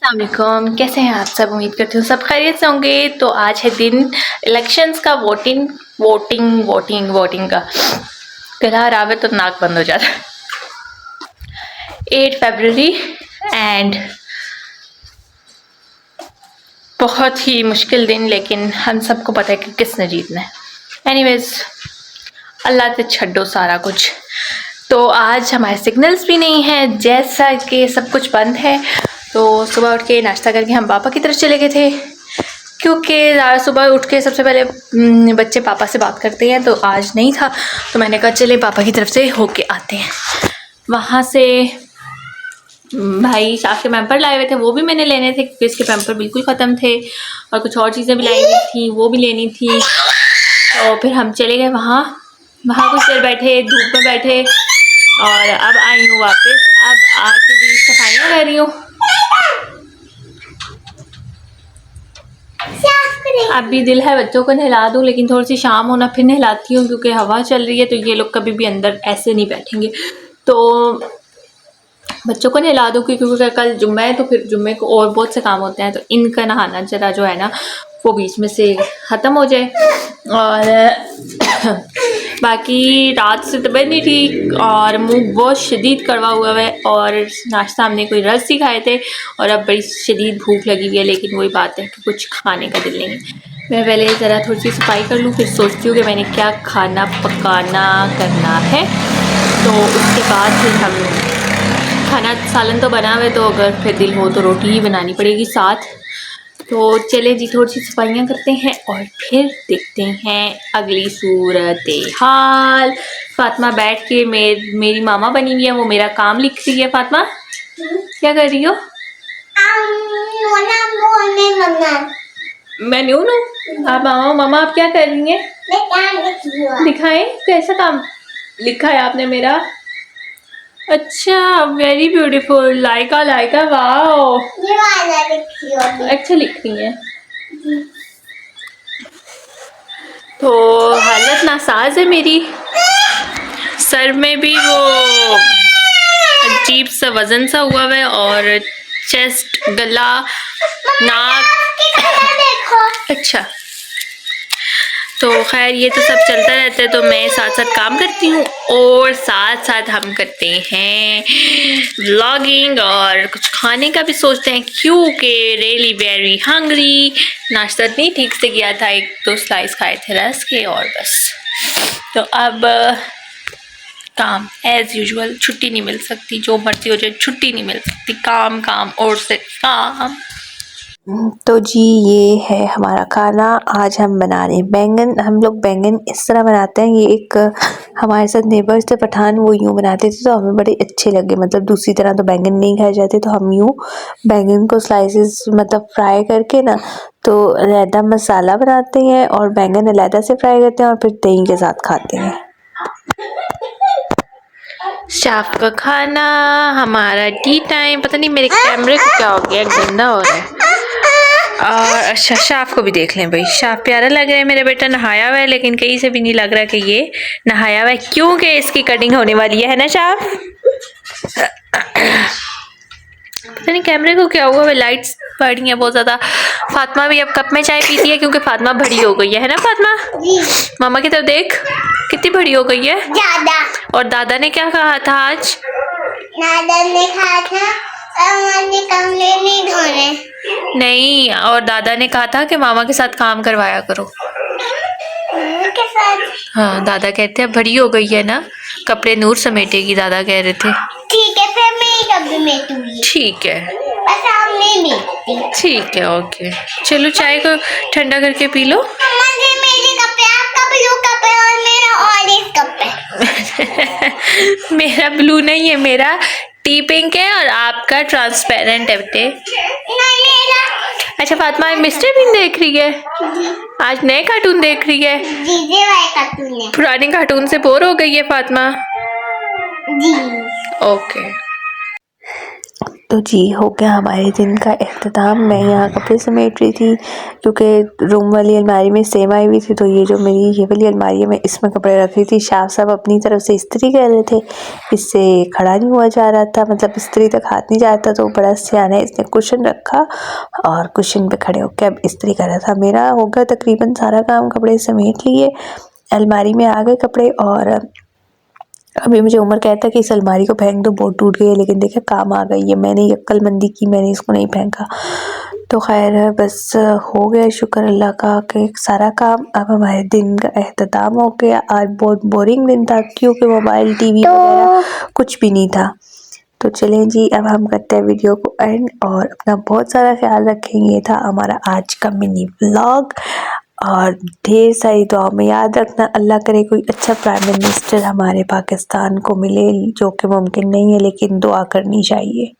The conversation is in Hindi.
अस्सलामुअलैकुम, कैसे हैं आप सब। उम्मीद करती हूँ सब खैरियत से होंगे। तो आज है दिन इलेक्शंस का, वोटिंग का। गला खराब है तो नाक बंद हो जाता है। 8 फरवरी एंड बहुत ही मुश्किल दिन, लेकिन हम सबको पता है कि किसने जीतना है। एनीवेज, अल्लाह से छड्डो सारा कुछ। तो आज हमारे सिग्नल्स भी नहीं है, जैसा कि सब कुछ बंद है। तो सुबह उठ के नाश्ता करके हम पापा की तरफ चले गए थे, क्योंकि सुबह उठ के सबसे पहले बच्चे पापा से बात करते हैं। तो आज नहीं था, तो मैंने कहा चले पापा की तरफ से होके आते हैं। वहाँ से भाई साफ के पैम्पर लाए हुए थे, वो भी मैंने लेने थे क्योंकि इसके पैम्पर बिल्कुल ख़त्म थे, और कुछ और चीज़ें भी लाई हुई थी, वो भी लेनी थी। तो फिर हम चले गए वहाँ कुछ देर बैठे, धूप में बैठे, और अब आई हूँ वापस। अब आके भी सफाइयाँ कर रही हूँ। अब भी दिल है बच्चों को नहला दूँ, लेकिन थोड़ी सी शाम होना फिर नहलाती हूँ, क्योंकि हवा चल रही है तो ये लोग कभी भी अंदर ऐसे नहीं बैठेंगे। तो बच्चों को नहला दूँ, क्योंकि कल जुम्मा है, तो फिर जुम्मे को और बहुत से काम होते हैं, तो इनका नहाना जरा जो है ना वो बीच में से ख़त्म हो जाए। और बाकी रात से तबीयत नहीं ठीक और मुंह बहुत शदीद कड़वा हुआ है, और नाश्ता हमने कोई रस ही खाए थे, और अब बड़ी शदीद भूख लगी हुई है। लेकिन वही बात है कि कुछ खाने का दिल नहीं है। मैं पहले ज़रा थोड़ी सी सफाई कर लूँ, फिर सोचती हूँ कि मैंने क्या खाना पकाना करना है। तो उसके बाद फिर हम खाना, सालन तो बना हुआ है, तो अगर फिर दिल हो तो रोटी ही बनानी पड़ेगी साथ। तो चले जी, थोड़ी सी सफाइयाँ करते हैं और फिर देखते हैं अगली सूरत हाल। फातिमा बैठ के मेरी मामा बनी हुई है, वो मेरा काम लिख रही है। फातिमा क्या कर रही हो? मैं न्यू हूँ। आप मामा आप क्या कर रही हैं? दिखाएं कैसा काम लिखा है आपने मेरा। अच्छा, वेरी ब्यूटीफुल, लाइका वाओ, अच्छा लिख रही है। तो हालत नासाज है मेरी, सर में भी वो अजीब सा वजन सा हुआ है, और चेस्ट, गला, नाक। अच्छा, तो खैर ये तो सब चलता रहता है। तो मैं साथ साथ काम करती हूँ और साथ साथ हम करते हैं व्लॉगिंग, और कुछ खाने का भी सोचते हैं, क्योंकि रियली वेरी हंग्री। नाश्ता नहीं ठीक से किया था, 1-2 स्लाइस खाए थे रस के, और बस। तो अब काम एज यूजुअल, छुट्टी नहीं मिल सकती, जो मर्जी हो जाए छुट्टी नहीं मिल सकती, काम और से काम। तो जी ये है हमारा खाना। आज हम बना रहे हैं बैंगन। हम लोग बैंगन इस तरह बनाते हैं, ये एक हमारे साथ नेबर्स थे पठान, वो यूँ बनाते थे तो हमें बड़े अच्छे लगे। मतलब दूसरी तरह तो बैंगन नहीं खाए जाते, तो हम यूँ बैंगन को स्लाइसेस मतलब फ्राई करके ना, तो अलहदा मसाला बनाते हैं और बैंगन अलहदा से फ्राई करते हैं, और फिर दही के साथ खाते हैं। शाफ का खाना, हमारा टी टाइम। पता नहीं मेरे कैमरे को क्या हो गया, गंदा हो रहा है। और अच्छा, शाफ को भी देख लें भाई, शाफ प्यारा लग रहा है। मेरा बेटा नहाया हुआ है, लेकिन कहीं से भी नहीं लग रहा कि ये नहाया हुआ है, क्योंकि इसकी कटिंग होने वाली है ना शाफ। पता नहीं कैमरे को क्या हुआ है, लाइट्स बढ़ रही हैं बहुत ज़्यादा। फातिमा भी अब कप में चाय पीती है, क्योंकि फातिमा बड़ी हो गई है ना फातिमा। मामा की तरफ देख, कितनी बड़ी हो गई है ज़्यादा। और दादा ने क्या कहा था आज? दादा ने कहा था कमरे नहीं धोने। नहीं, और दादा ने कहा था कि मामा के साथ काम करवाया करो। के साथ? हाँ, दादा कहते हैं बड़ी हो गई है ना, कपड़े नूर समेटेगी, दादा कह रहे थे। ठीक है, फिर मैं ही कपड़े समेटूंगी। ठीक है, बस आप नहीं मेटती। ठीक है, ओके। चलो चाय को ठंडा करके पी लो। मेरे कपड़े, आपका ब्लू कपड़े और मेरा ऑरेंज कपड़े। मेरा ब्लू नहीं है, मेरा टी पिंक है, और आपका ट्रांसपेरेंट है बेटे। नहीं मेरा। अच्छा फातिमा मिस्टर बीन देख रही है, आज नए कार्टून देख रही है। जीजे वाले कार्टून है, पुराने कार्टून से बोर हो गई है फातिमा जी। ओके, तो जी हो गया हमारे दिन का इख्तिताम। मैं यहाँ कपड़े समेट रही थी क्योंकि रूम वाली अलमारी में सेम आई हुई थी, तो ये जो मेरी ये वाली अलमारी है मैं इसमें कपड़े रख रही थी। शाह साहब अपनी तरफ से इस्त्री कर रहे थे, इससे खड़ा नहीं हुआ जा रहा था, मतलब इस्त्री तक हाथ नहीं जाता, तो बड़ा सियाना है, इसने कुशन रखा और कुशन पे खड़े होकर अब इस्त्री कर रहा था। मेरा हो गया तकरीबन सारा काम, कपड़े समेट लिए, अलमारी में आ गए कपड़े। और अभी मुझे उमर कहता है कि इस अलमारी को फेंक दो, बहुत टूट गई है, लेकिन देखे काम आ गई है, मैंने ये अक्लमंदी की, मैंने इसको नहीं फेंका। तो खैर बस हो गया, शुक्र अल्लाह का कि सारा काम। अब हमारे दिन का एहतताम हो गया। आज बहुत बोरिंग दिन था क्योंकि मोबाइल टीवी वगैरह कुछ भी नहीं था। तो चलें जी, अब हम करते हैं वीडियो को एंड और अपना बहुत सारा ख्याल रखेंगे। ये था हमारा आज का मिनी व्लॉग और ढेर सारी दुआ में याद रखना, अल्लाह करे कोई अच्छा प्राइम मिनिस्टर हमारे पाकिस्तान को मिले, जो कि मुमकिन नहीं है लेकिन दुआ करनी चाहिए।